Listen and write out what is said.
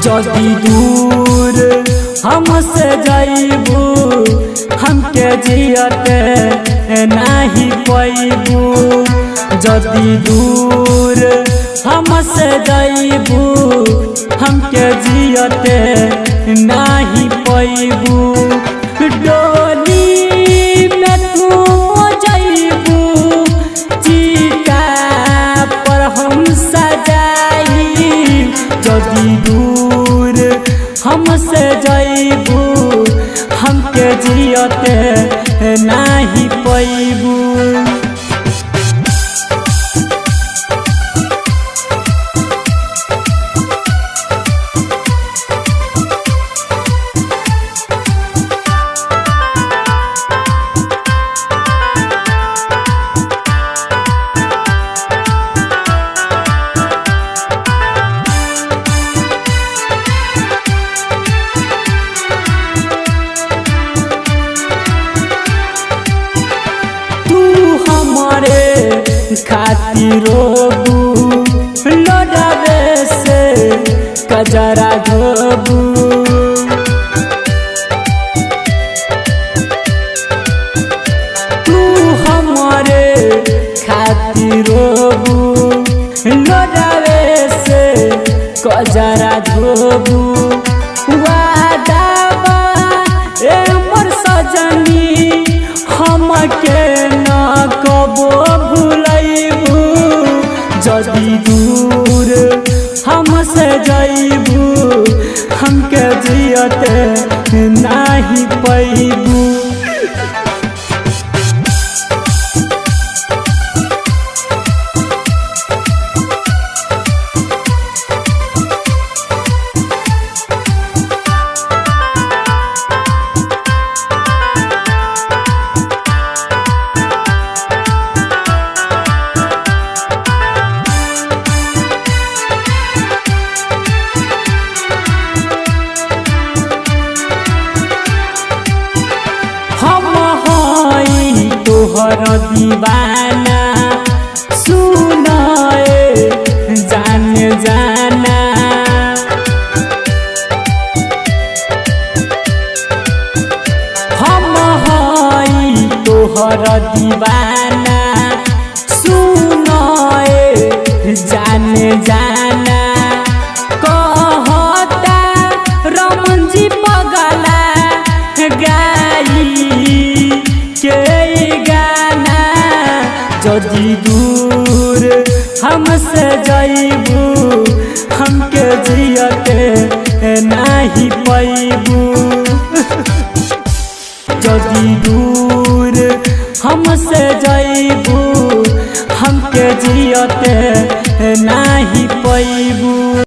जदी दूर हमसे जाइबू हमके जियते नहीं पैबू। जदी दूर हमसे जाइबू हमके जियते नहीं पैबू। डोली में तू जाइबू चिता पर हम सजाई। जदी दूर हमसे जाइबू हमके जियते नहीं पैबू। खातिर लड़ावे से कजरा धोबू। तू हमारे खातिर लड़ावे से कजरा धोबू। वादा बा ए मोर सजनी हमके न कबो भूलैबू। जदी दूर हमसे जाइबू हमके जियते नहीं पैबू। तोहर दीवाना सुनाए जान जाना। हम हई तोहर दीवाना सुनाए जान जाना। कहता रमन जी पगला गाई के जदी दूर हमसे जाइबू हमके जियते नहीं पैबू। जदी दूर हमसे जाइबू हमके जियते नहीं पैबू।